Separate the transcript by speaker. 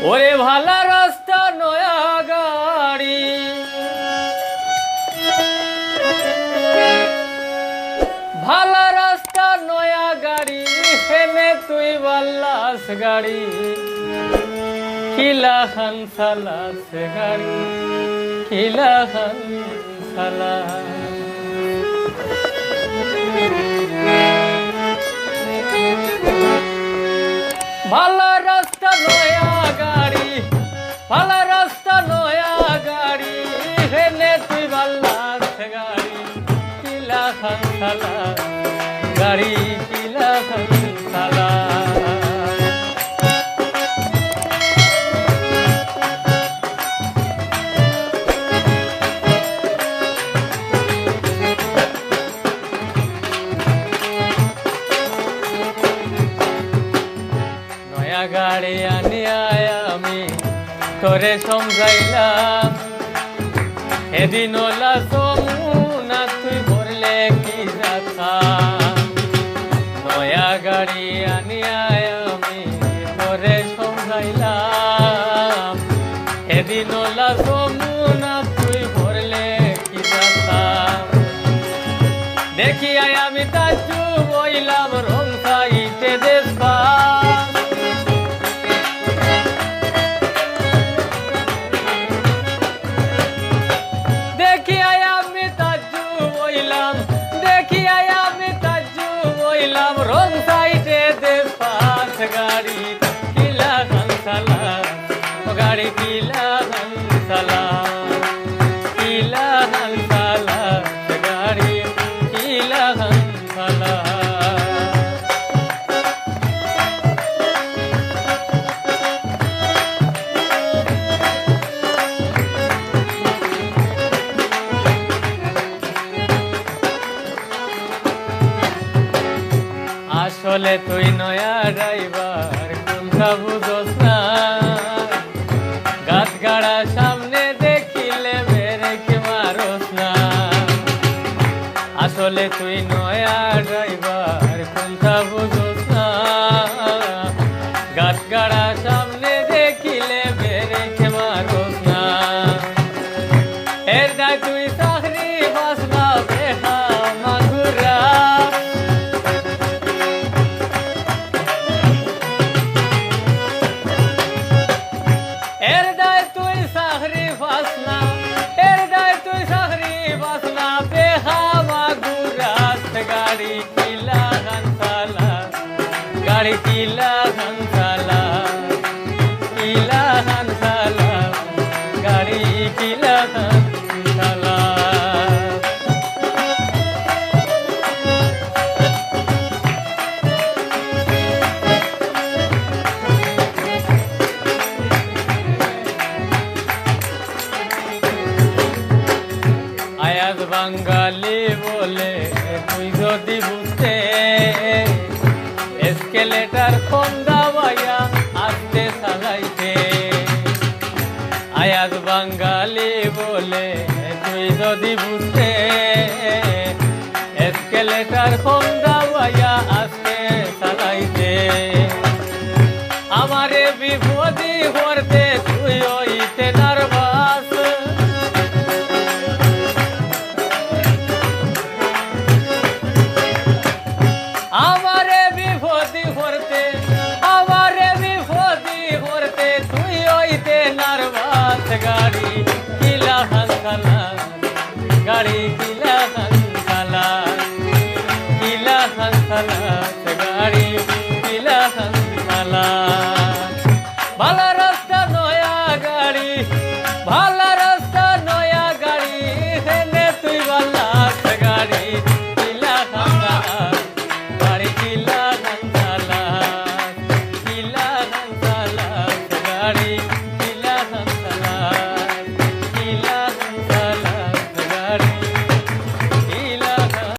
Speaker 1: ওরে ভালা রাস্তা নয়া গাড়ি, ভালা রাস্তা নয়া গাড়ি, হেনে তুই বাল্লাস গাড়ি, কিলা খান সালাস গাড়ি, কিলা খান সালাস। ভালা রাস্তা নয়া গাড়ি, ভালা রাস্তা নয়া গাড়ি, হেনে তুই বাল্লাস গাড়ি, কিলা খান সালাস গাড়ি, কিলা খান সালাস। গাড়ি আনিয়া আমি তোরে সমঝাইলাম, এদিন ওলা সমুনা তুই ভরলে কি যাতা। নয়া গাড়ি আনিয়া আমি তোরে সমঝাইলাম, এদিন ওলা সমুনা তুই ভরলে কি যাতা। দেখি আমি তাজু বইলাম রং সাইটে দেশবা, রং সাইডে দেশপাস গাড়ি, কিলা খান সালাস গাড়ি, কিলা খান সালাস, কিলা খান সালাস গাড়ি, কিলা খান সালাস। আসলে তুই নয়া ড্রাইভার কোনটা বুঝোস না, গাছ গাড়া সামনে দেখিলে ব্রেক মারোস না। আসলে তুই নয়া ড্রাইভার কোনটা বুঝোস না, গাছ গাড়া সামনে দেখিলে ব্রেক মারোস না। এর দায় তুই চাকরি বাসনা বেহা মাগুরা, এর দায় তুই চাকরি বাসনা, এর দায় তুই চাকরি বাসনা বেহা মাগুরাস গাড়ি, কিলা খান সালাস গাড়ি, কিলা খান সালাস, কিলা খান সালাস গাড়ি, কিলা খান সালাস। আয়াজ বাঙালি বলে তুই যদি বুঝতে, এসকেলেটার ফোন দাবাইয়া আসতে চালাইতে। আয়াজ বাঙালি বলে তুই যদি বুঝতে, এসকেলেটার ফোন দাবাইয়া আসতে চালাইতে। আমারে বিপদ